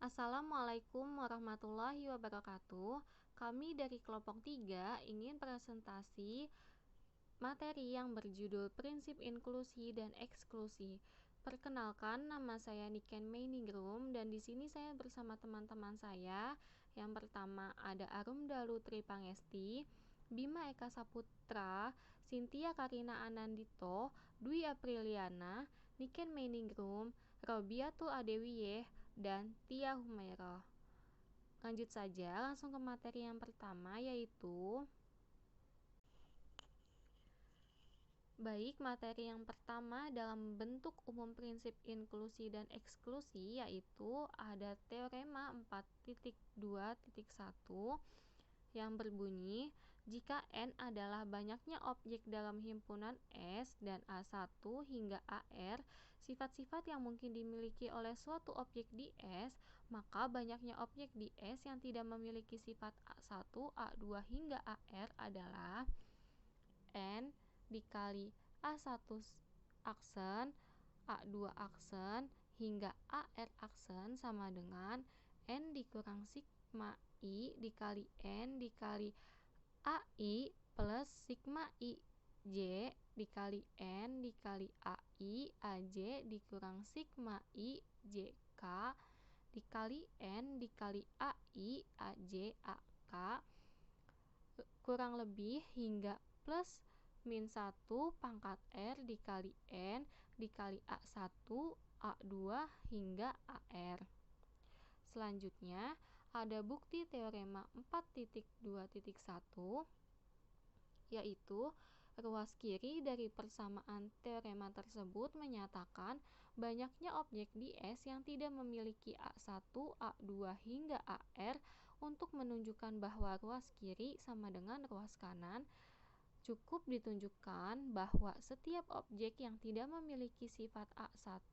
Assalamualaikum warahmatullahi wabarakatuh. Kami dari kelompok 3 ingin presentasi materi yang berjudul Prinsip Inklusi dan Eksklusi. Perkenalkan, nama saya Niken Meiningrum dan di sini saya bersama teman-teman saya. Yang pertama ada Arumdalu Tripangesti, Bima Eka Saputra, Cynthia Karina Anandito, Dwi Apriliana, Niken Meiningrum, Robiatul Adewiyeh, dan Tia Humairah. Lanjut saja langsung ke materi yang pertama, yaitu materi yang pertama dalam bentuk umum prinsip inklusi dan eksklusi, yaitu ada teorema 4.2.1 yang berbunyi, jika N adalah banyaknya objek dalam himpunan S dan A1 hingga AR, sifat-sifat yang mungkin dimiliki oleh suatu objek di S, maka banyaknya objek di S yang tidak memiliki sifat A1, A2 hingga AR adalah N dikali A1 aksen, A2 aksen, hingga AR aksen sama dengan N dikurang sigma I dikali N dikali AI plus sigma I J dikali N dikali AI AJ dikurang sigma I JK dikali N dikali AI AJ AK kurang lebih hingga plus min 1 pangkat R dikali N dikali A1 A2 hingga AR. Selanjutnya ada bukti teorema 4.2.1, yaitu ruas kiri dari persamaan teorema tersebut menyatakan banyaknya objek di S yang tidak memiliki A1, A2 hingga AR. Untuk menunjukkan bahwa ruas kiri sama dengan ruas kanan, cukup ditunjukkan bahwa setiap objek yang tidak memiliki sifat A1,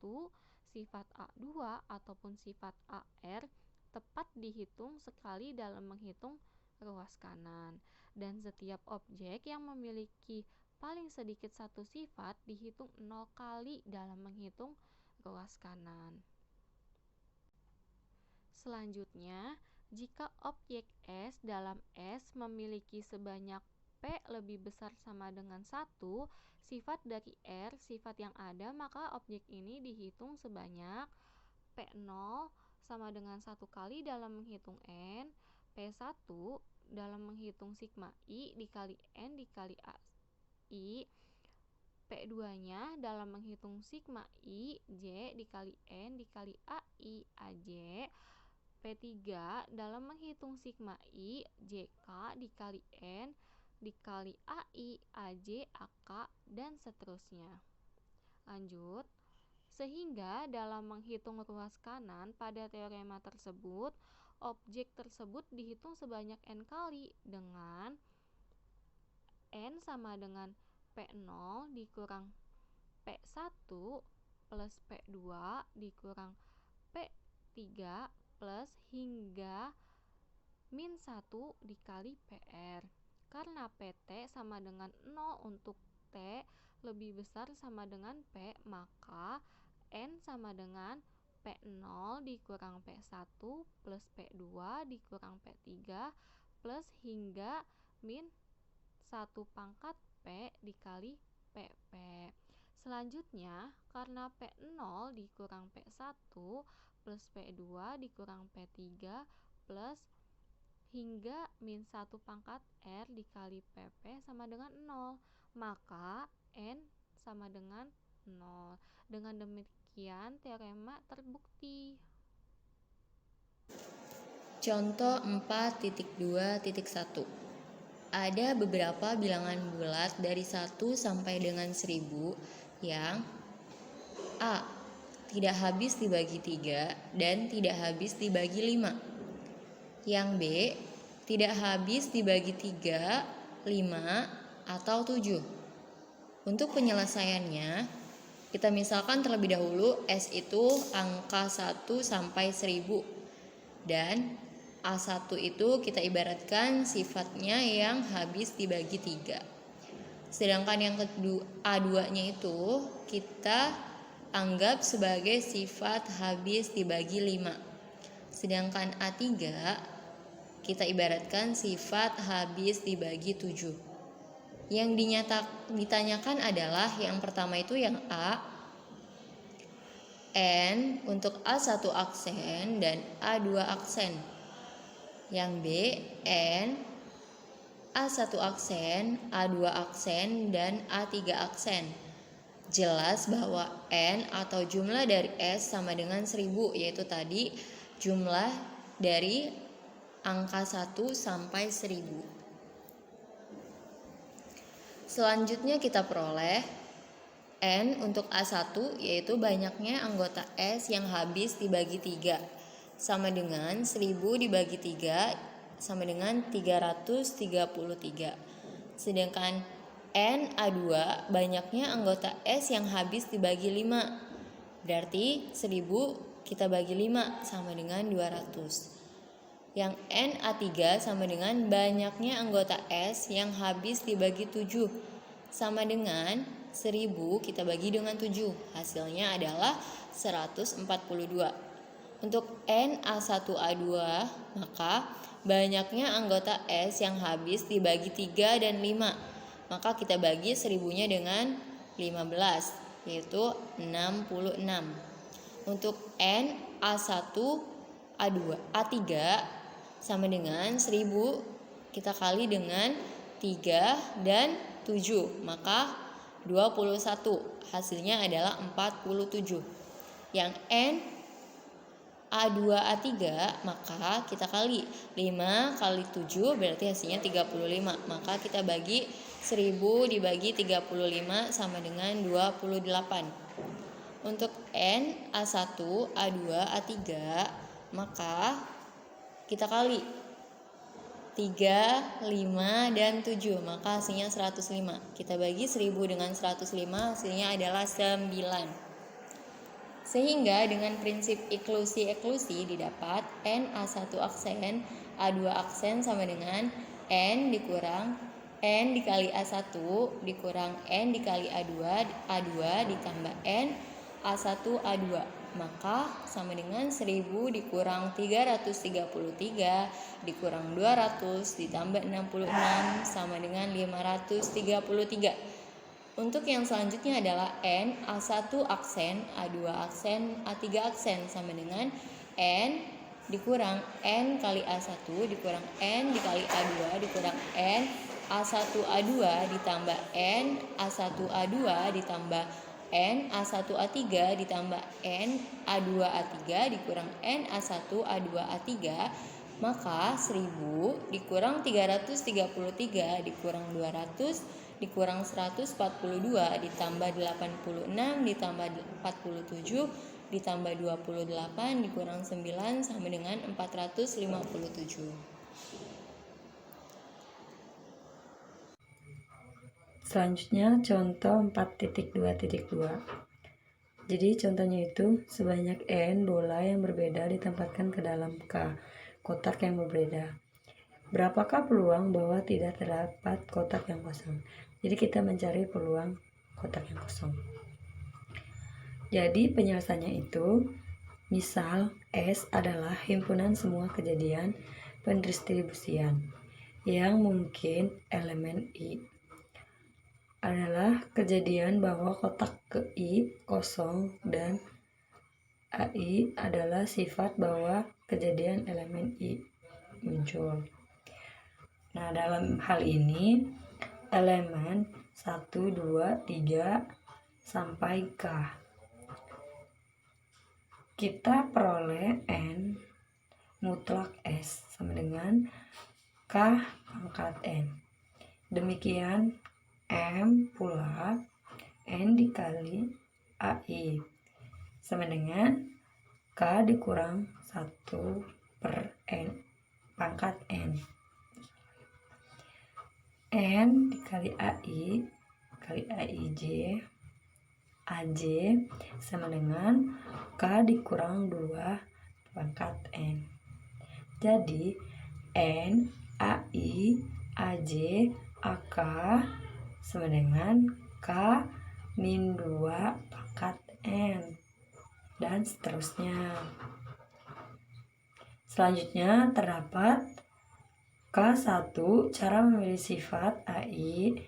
sifat A2, ataupun sifat AR tepat dihitung sekali dalam menghitung ruas kanan, dan setiap objek yang memiliki paling sedikit satu sifat dihitung 0 kali dalam menghitung ruas kanan. Selanjutnya, jika objek S dalam S memiliki sebanyak P lebih besar sama dengan 1 sifat dari R sifat yang ada, maka objek ini dihitung sebanyak P0 sama dengan 1 kali dalam menghitung N, P1 dalam menghitung sigma I dikali N dikali AI, P2 nya dalam menghitung sigma I J dikali N dikali AI AJ, P3 dalam menghitung sigma I JK dikali N dikali AI AJ AK, dan seterusnya. Lanjut, sehingga dalam menghitung ruas kanan pada teorema tersebut, objek tersebut dihitung sebanyak N kali dengan N sama dengan P0 dikurang P1 plus P2 dikurang P3 plus hingga min 1 dikali PR. Karena PT sama dengan 0 untuk T lebih besar sama dengan P, maka N sama dengan P0 dikurang P1 plus P2 dikurang P3 plus hingga min 1 pangkat P dikali PP. Selanjutnya, karena P0 dikurang P1 plus P2 dikurang P3 plus hingga min 1 pangkat R dikali PP sama dengan 0, maka N sama dengan 0. Dengan demikian teorema terbukti. Contoh 4.2.1. Ada beberapa bilangan bulat dari 1 sampai dengan 1000 yang A. tidak habis dibagi 3 dan tidak habis dibagi 5. Yang B. tidak habis dibagi 3, 5, atau 7. Untuk penyelesaiannya, kita misalkan terlebih dahulu S itu angka 1 sampai 1000 dan A1 itu kita ibaratkan sifatnya yang habis dibagi 3. Sedangkan yang kedua A2-nya itu kita anggap sebagai sifat habis dibagi 5. Sedangkan A3 kita ibaratkan sifat habis dibagi 7. Yang ditanyakan adalah yang pertama itu yang A, N untuk A1 aksen dan A2 aksen. Yang B, N, A1 aksen, A2 aksen, dan A3 aksen. Jelas bahwa N atau jumlah dari S sama dengan 1000, yaitu tadi jumlah dari angka 1 sampai 1000. Selanjutnya kita peroleh N untuk A1 yaitu banyaknya anggota S yang habis dibagi 3 sama dengan 1000 dibagi 3 sama dengan 333. Sedangkan N A2 banyaknya anggota S yang habis dibagi 5. Berarti 1000 kita bagi 5 sama dengan 200. Yang N A3 sama dengan banyaknya anggota S yang habis dibagi 7 sama dengan 1000 kita bagi dengan 7. Hasilnya adalah 142. Untuk N A1 A2 maka banyaknya anggota S yang habis dibagi 3 dan 5. Maka kita bagi 1000-nya dengan 15 yaitu 66. Untuk N A1 A2 A3 sama dengan 1000 kita kali dengan 3 dan 7 maka 21. Hasilnya adalah 47. Yang N A2 A3 maka kita kali 5 kali 7 berarti hasilnya 35. Maka kita bagi 1000 dibagi 35 sama dengan 28. Untuk N A1 A2 A3 maka kita kali 3, 5, dan 7 maka hasilnya 105. Kita bagi 1000 dengan 105 hasilnya adalah 9. Sehingga dengan prinsip eklusi didapat N A1 aksen A2 aksen sama dengan N dikurang N dikali A1 dikurang N dikali A2 ditambah N A1 A2 maka sama dengan 1000 dikurang 333 dikurang 200 ditambah 66 sama dengan 533. Untuk yang selanjutnya adalah N A1 aksen A2 aksen A3 aksen sama dengan N dikurang N kali A1 dikurang N dikali A2 dikurang N A1 A2 ditambah N A1 A2 ditambah N A1 A3 ditambah N A2 A3 dikurang N A1 A2 A3 maka 1000 dikurang 333 dikurang 200 dikurang 142 ditambah 86 ditambah 47 ditambah 28 dikurang 9 sama dengan 457. Selanjutnya contoh 4.2.2. Jadi contohnya itu sebanyak N bola yang berbeda ditempatkan ke dalam K kotak yang berbeda. Berapakah peluang bahwa tidak terdapat kotak yang kosong? Jadi kita mencari peluang kotak yang kosong. Jadi penyelesaiannya itu misal S adalah himpunan semua kejadian pendistribusian yang mungkin elemen I adalah kejadian bahwa kotak I kosong dan AI adalah sifat bahwa kejadian elemen I muncul. Nah, dalam hal ini elemen 1, 2, 3 sampai K. Kita peroleh N mutlak S sama dengan K pangkat N. Demikian M pula N dikali AI sama dengan K dikurang 1 per N pangkat N. N dikali AI kali AIJ AJ sama dengan K dikurang 2 pangkat N. Jadi N AI AJ AK sama dengan K min 2 pangkat N dan seterusnya. Selanjutnya terdapat K1 cara memilih sifat AI,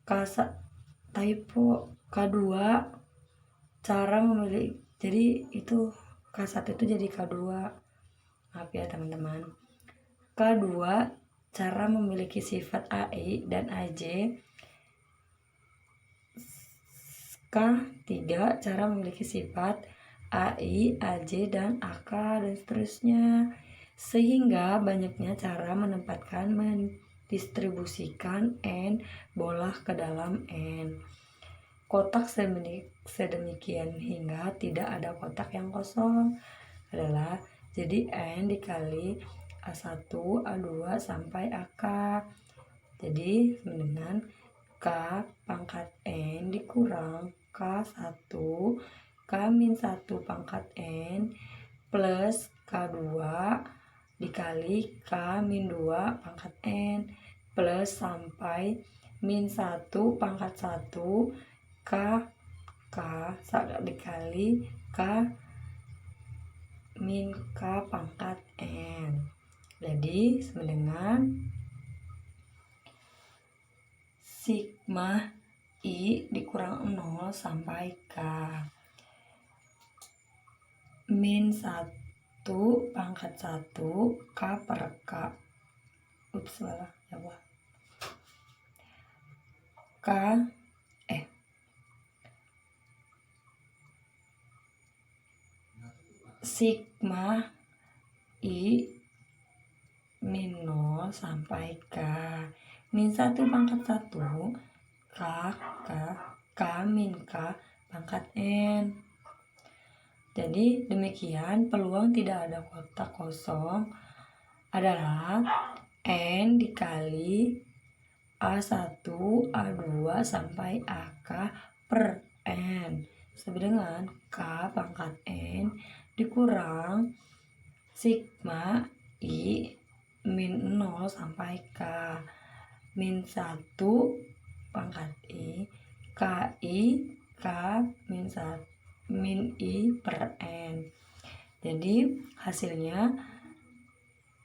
K2 cara memilih, jadi itu K1 itu jadi K2, maaf ya teman-teman. K2 cara memiliki sifat AI dan AJ, K3 cara memiliki sifat AI, AJ, dan AK, dan seterusnya. Sehingga banyaknya cara mendistribusikan N bola ke dalam N kotak sedemikian hingga tidak ada kotak yang kosong adalah jadi N dikali A1, A2 sampai AK. Jadi dengan K pangkat N dikurang K1 K-1 pangkat N plus K2 dikali K-2 pangkat N plus sampai -1 pangkat 1 K dikali K pangkat N. Jadi sama dengan sigma I dikurang 0 sampai K -1 pangkat 1 K per K. Salah ya Allah. Sigma I min 0 sampai K -1 pangkat 1 K min K pangkat N. Jadi demikian peluang tidak ada kotak kosong adalah N dikali A1, A2 sampai AK per N sama dengan K pangkat N dikurang sigma I min 0 sampai K min 1 pangkat I KI K min I per N. Jadi hasilnya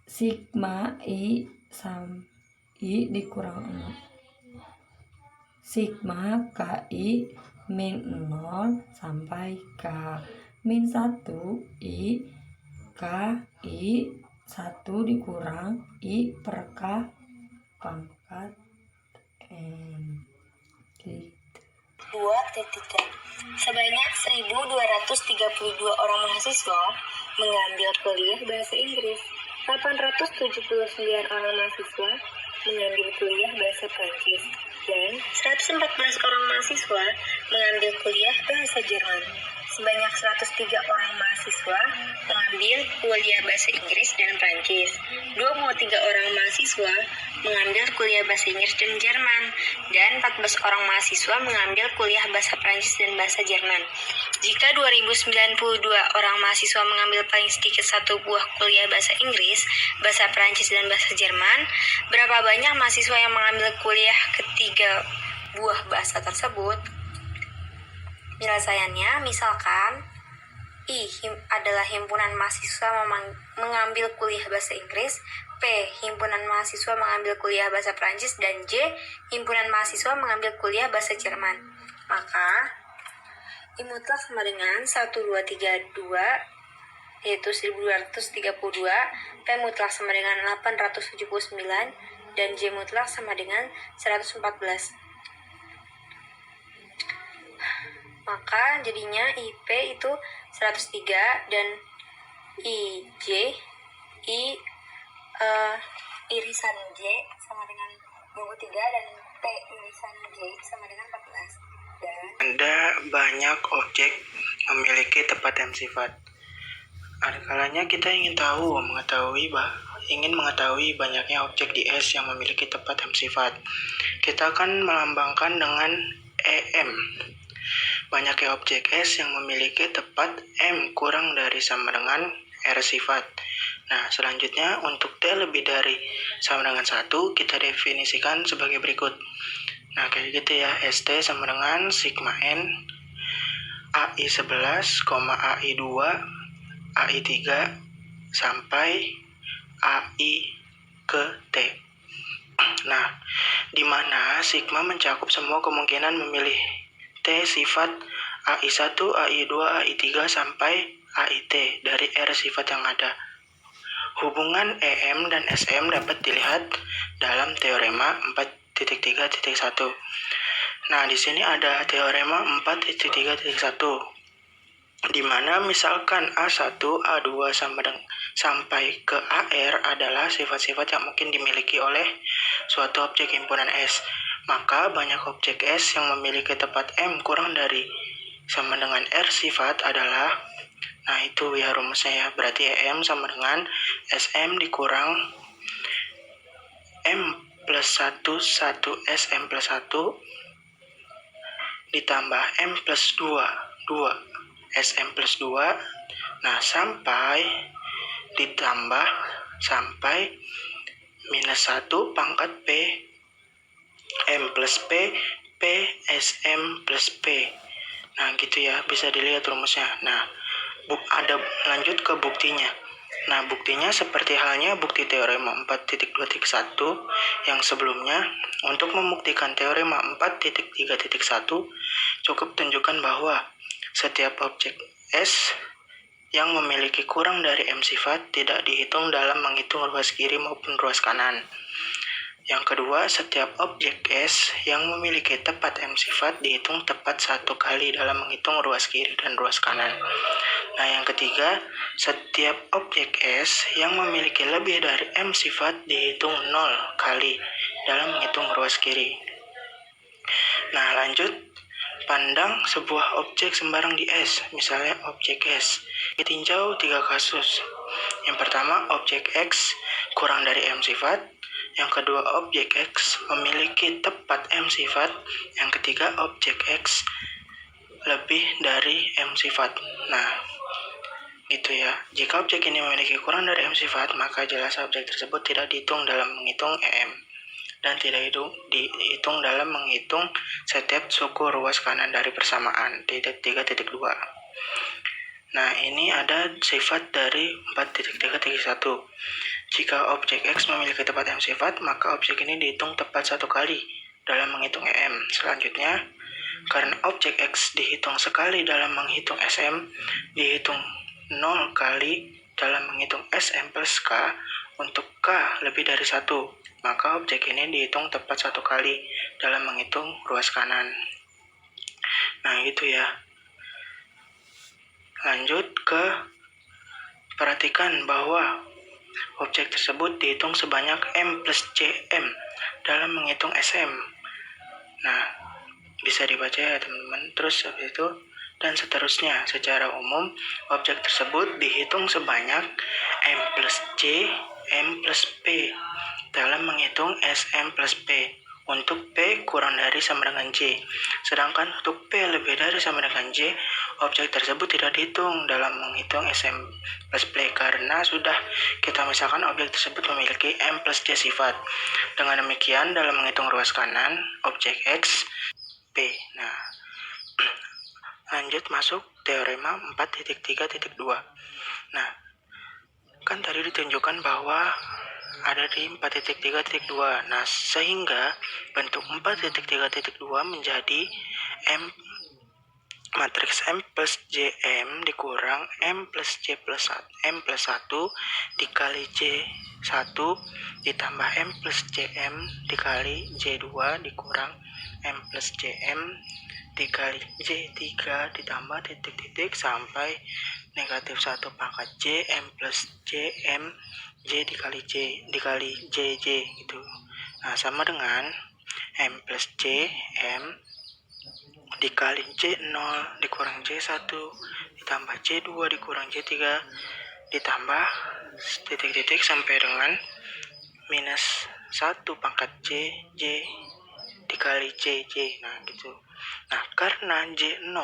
sigma I dikurang 0 sigma KI min 0 sampai K min 1 I KI 1 dikurang I per K pangkat N. 2.3 Sebanyak 1.232 orang mahasiswa mengambil kuliah bahasa Inggris. 879 orang mahasiswa mengambil kuliah bahasa Prancis dan 114 orang mahasiswa mengambil kuliah bahasa Jerman. Sebanyak 103 orang mahasiswa mengambil kuliah bahasa Inggris dan Prancis. 23 orang mahasiswa mengambil kuliah bahasa Inggris dan Jerman, dan 14 orang mahasiswa mengambil kuliah bahasa Prancis dan bahasa Jerman. Jika 2092 orang mahasiswa mengambil paling sedikit satu buah kuliah bahasa Inggris, bahasa Prancis, dan bahasa Jerman, berapa banyak mahasiswa yang mengambil kuliah ketiga buah bahasa tersebut? Penyelesaiannya, misalkan I adalah himpunan mahasiswa mengambil kuliah bahasa Inggris, P himpunan mahasiswa mengambil kuliah bahasa Prancis, dan J himpunan mahasiswa mengambil kuliah bahasa Jerman. Maka I mutlak sama dengan 1232 yaitu 1232, P mutlak sama dengan 879, dan J mutlak sama dengan 114. Maka jadinya IP itu 103 dan irisan J sama dengan 23 dan P irisan J sama dengan 14. Dan Ada banyak objek memiliki tepat M sifat. Ada kalanya kita ingin mengetahui banyaknya objek di S yang memiliki tepat M sifat. Kita akan melambangkan dengan EM. Banyaknya objek S yang memiliki tepat M kurang dari sama dengan R sifat. Nah, selanjutnya untuk T lebih dari sama dengan 1, kita definisikan sebagai berikut. Nah, kayak gitu ya. ST sama dengan sigma N AI11, AI2, AI3 sampai AI ke T. Nah, di mana sigma mencakup semua kemungkinan memilih T sifat AI1, AI2, AI3 sampai AIT dari R sifat yang ada. Hubungan EM dan SM dapat dilihat dalam teorema 4.3.1. Nah, di sini ada teorema 4.3.1 di mana misalkan A1, A2 sampai ke AR adalah sifat-sifat yang mungkin dimiliki oleh suatu objek himpunan S. Maka banyak objek S yang memiliki tepat M kurang dari sama dengan R sifat adalah, nah itu ya rumusnya ya, berarti EM sama dengan SM dikurang M plus 1, 1 SM plus 1 ditambah M plus 2, 2 SM plus 2, nah sampai ditambah sampai minus 1 pangkat P M plus P SM plus P. Nah gitu ya, bisa dilihat rumusnya. Nah ada lanjut ke buktinya. Nah buktinya seperti halnya bukti teorema 4.2.1 yang sebelumnya. Untuk membuktikan teorema 4.3.1 cukup tunjukkan bahwa setiap objek S yang memiliki kurang dari M sifat tidak dihitung dalam menghitung ruas kiri maupun ruas kanan. Yang kedua, setiap objek S yang memiliki tepat M sifat dihitung tepat satu kali dalam menghitung ruas kiri dan ruas kanan. Nah, yang ketiga, setiap objek S yang memiliki lebih dari M sifat dihitung 0 kali dalam menghitung ruas kiri. Nah, lanjut. Pandang sebuah objek sembarang di S, misalnya objek S. Ditinjau 3 kasus. Yang pertama, objek X kurang dari M sifat. Yang kedua, objek X memiliki tepat M sifat. Yang ketiga, objek X lebih dari M sifat. Nah, gitu ya. Jika objek ini memiliki kurang dari M sifat, maka jelas objek tersebut tidak dihitung dalam menghitung EM. Dan tidak dihitung dalam menghitung setiap suku ruas kanan dari persamaan 3.2. Nah, ini ada sifat dari 4.3.1. Jika objek X memiliki tepat M sifat, maka objek ini dihitung tepat satu kali dalam menghitung EM. Selanjutnya, karena objek X dihitung sekali dalam menghitung SM, dihitung 0 kali dalam menghitung SM plus K untuk K lebih dari 1. Maka objek ini dihitung tepat satu kali dalam menghitung ruas kanan. Nah, gitu ya. Lanjut ke perhatikan bahwa objek tersebut dihitung sebanyak M plus CM dalam menghitung SM. Nah, bisa dibaca ya teman-teman. Terus habis itu dan seterusnya. Secara umum, objek tersebut dihitung sebanyak M plus C, M plus P dalam menghitung SM plus P untuk P kurang dari sama dengan C. Sedangkan untuk P lebih dari sama dengan C, objek tersebut tidak dihitung dalam menghitung SM plus P karena sudah kita misalkan objek tersebut memiliki M plus C sifat. Dengan demikian, dalam menghitung ruas kanan, objek X, P. Nah, lanjut masuk teorema 4.3.2. Nah, kan tadi ditunjukkan bahwa ada di 4.3.2. Nah, sehingga bentuk 4.3.2 menjadi M matriks M plus JM dikurang M plus C plus 1, M plus 1 dikali J1 ditambah M plus JM dikali J2 dikurang M plus JM dikali J3 ditambah titik-titik sampai negatif 1 pangkat J M plus JM J dikali J dikali JJ gitu. Nah, sama dengan M plus J M dikali J0 dikurang J1 ditambah J2 dikurang J3 ditambah titik-titik sampai dengan minus 1 pangkat J dikali JJ. Nah, gitu. Nah, karena J0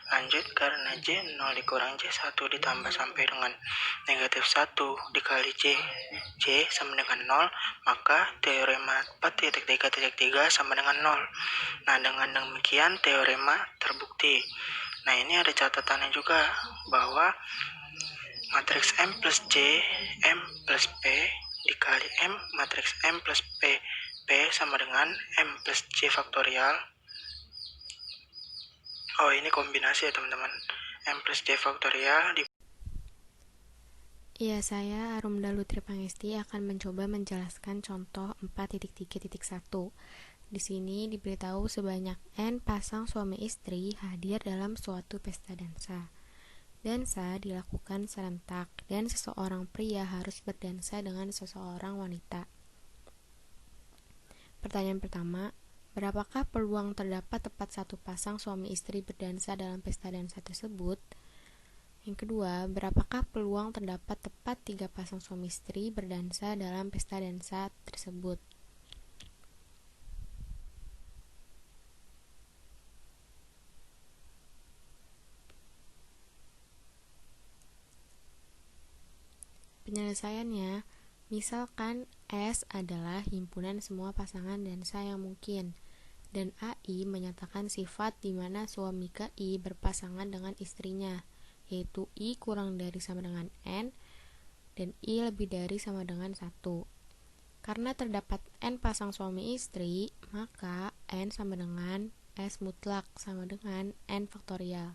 lanjut karena J0 dikurang J1 ditambah sampai dengan negatif 1 dikali J sama dengan 0, maka teorema 4.3.3 sama dengan 0. Nah, dengan demikian teorema terbukti. Nah, ini ada catatannya juga bahwa Matriks M plus J, M plus P dikali M matriks M plus P. P sama dengan M plus J faktorial. Oh, ini kombinasi ya teman-teman. M plus J faktorial Ya, saya Arumda Lutri Pangesti akan mencoba menjelaskan contoh 4.3.1. Di sini diberitahu sebanyak N pasang suami istri hadir dalam suatu pesta dansa. Dansa dilakukan serentak dan seseorang pria harus berdansa dengan seseorang wanita. Pertanyaan pertama, berapakah peluang terdapat tepat satu pasang suami istri berdansa dalam pesta dansa tersebut? Yang kedua, berapakah peluang terdapat tepat 3 pasang suami istri berdansa dalam pesta dansa tersebut? Penyelesaiannya, misalkan S adalah himpunan semua pasangan dansa yang mungkin, dan AI menyatakan sifat di mana suami ke I berpasangan dengan istrinya, yaitu I kurang dari sama dengan N, dan I lebih dari sama dengan 1. Karena terdapat N pasang suami istri, maka N sama dengan S mutlak sama dengan N faktorial.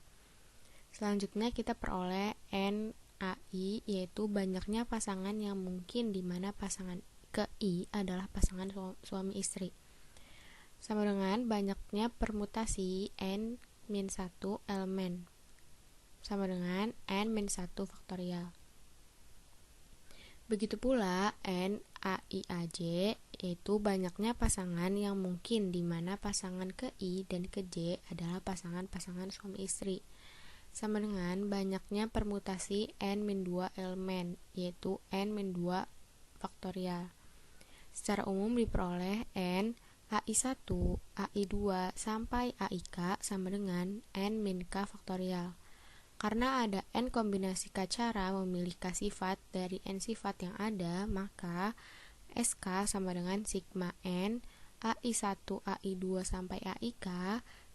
Selanjutnya kita peroleh N AI, yaitu banyaknya pasangan yang mungkin di mana pasangan ke I adalah pasangan suami istri. Sama dengan banyaknya permutasi N-1 elemen. Sama dengan N-1 faktorial. Begitu pula N AI AJ, yaitu banyaknya pasangan yang mungkin di mana pasangan ke I dan ke J adalah pasangan-pasangan suami istri. Sama dengan banyaknya permutasi N-2 elemen, yaitu N-2 faktorial. Secara umum diperoleh N AI1, AI2, sampai AIK sama dengan N-K faktorial. Karena ada N kombinasi K cara memilih K sifat dari N sifat yang ada, maka SK sama dengan sigma N AI1, AI2, sampai AIK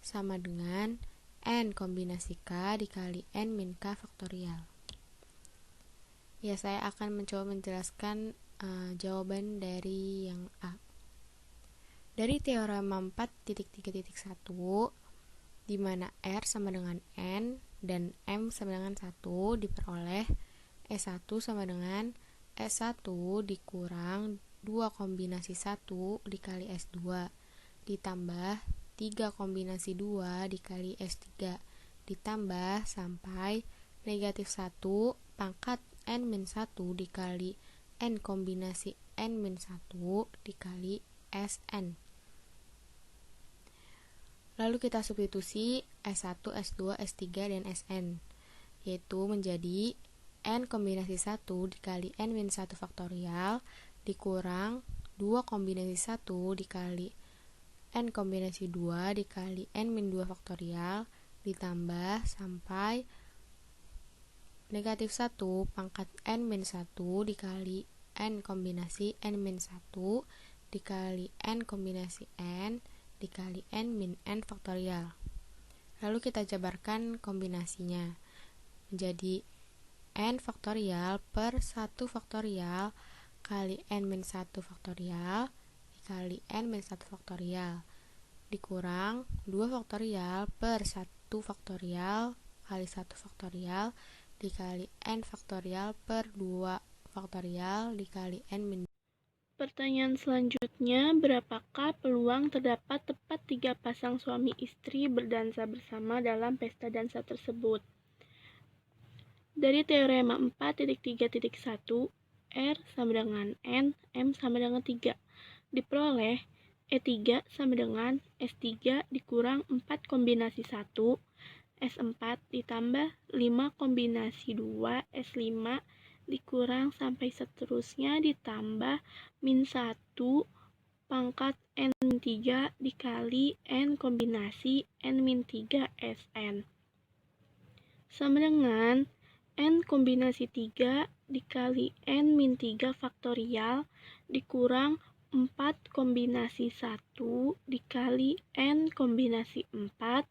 sama dengan N kombinasi K dikali N-K faktorial. Ya, saya akan mencoba menjelaskan jawaban dari yang A. Dari teorema 4.3.1, di mana R sama dengan N dan M sama dengan 1, diperoleh S1 sama dengan S1 dikurang 2 kombinasi 1 dikali S2 ditambah 3 kombinasi 2 dikali S3 ditambah sampai negatif 1 pangkat N-1 dikali N kombinasi N-1 dikali Sn. Lalu kita substitusi S1, S2, S3, dan Sn, yaitu menjadi N kombinasi 1 dikali N-1 faktorial dikurang 2 kombinasi 1 dikali N kombinasi 2 dikali N-2 faktorial ditambah sampai negatif 1 pangkat N-1 dikali N kombinasi N-1 dikali N kombinasi N dikali N-N faktorial. Lalu kita jabarkan kombinasinya menjadi N faktorial per 1 faktorial kali N-1 faktorial dikali N-1 faktorial dikurang 2 faktorial per 1 faktorial kali 1 faktorial dikali N faktorial per 2 faktorial dikali N-. Pertanyaan selanjutnya, berapakah peluang terdapat tepat 3 pasang suami istri berdansa bersama dalam pesta dansa tersebut? Dari teorema 4.3.1, R sama dengan N, M sama dengan 3. Diperoleh E3 sama dengan S3 dikurang 4 kombinasi 1, S4 ditambah 5 kombinasi 2, S5 dikurang sampai seterusnya ditambah min 1 pangkat N-3 dikali N kombinasi N-3 Sn. Sama dengan N kombinasi 3 dikali N-3 faktorial dikurang 4 kombinasi 1 dikali N kombinasi 4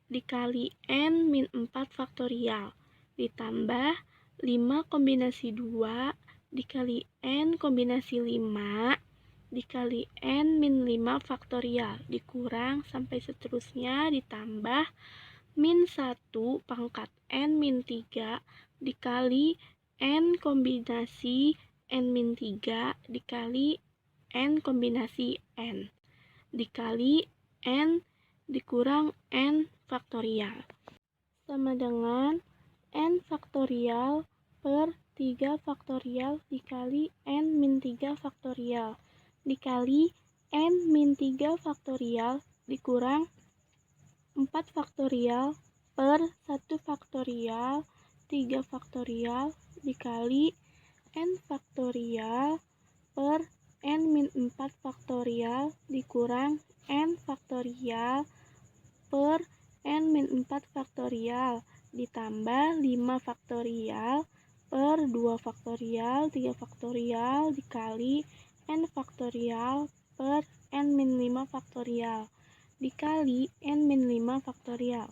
dikali N-4 faktorial ditambah 5 kombinasi 2 dikali N kombinasi 5 dikali N min 5 faktorial dikurang sampai seterusnya ditambah min 1 pangkat N min 3 dikali N kombinasi N min 3 dikali N kombinasi N dikali N dikurang N faktorial sama dengan N faktorial per 3 faktorial dikali N min 3 faktorial dikali N min 3 faktorial dikurang 4 faktorial per 1 faktorial 3 faktorial dikali N faktorial per N min 4 faktorial dikurang N faktorial per N min 4 faktorial ditambah 5 faktorial per 2 faktorial 3 faktorial dikali N faktorial per N min 5 faktorial dikali N min 5 faktorial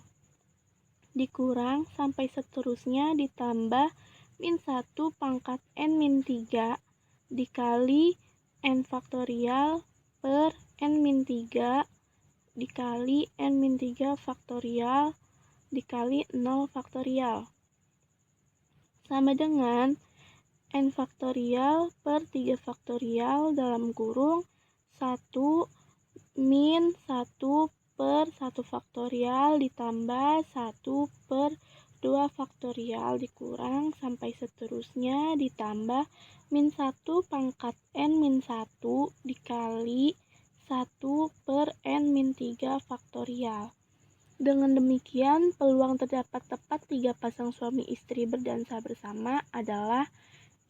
dikurang sampai seterusnya ditambah min 1 pangkat N min 3 dikali N faktorial per N min 3 dikali N min 3 faktorial dikali 0 faktorial sama dengan N faktorial per 3 faktorial dalam kurung 1 min 1 per 1 faktorial ditambah 1 per 2 faktorial dikurang sampai seterusnya ditambah min 1 pangkat N min 1 dikali 1 per N min 3 faktorial. Dengan demikian, peluang terdapat tepat 3 pasang suami istri berdansa bersama adalah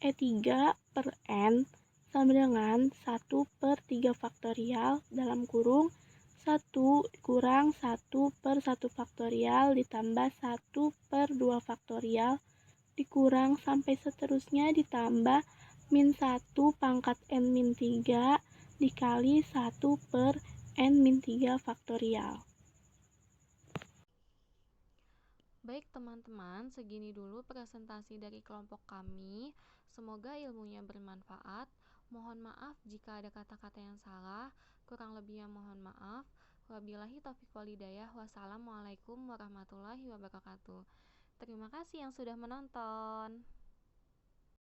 E3 per N sama dengan 1 per 3 faktorial dalam kurung 1 kurang 1 per 1 faktorial ditambah 1 per 2 faktorial dikurang sampai seterusnya ditambah min 1 pangkat N min 3 dikali 1 per N min 3 faktorial. Baik teman-teman, segini dulu presentasi dari kelompok kami. Semoga ilmunya bermanfaat. Mohon maaf jika ada kata-kata yang salah. Kurang lebihnya mohon maaf. Wabillahi taufiq walhidayah. Wassalamualaikum warahmatullahi wabarakatuh. Terima kasih yang sudah menonton.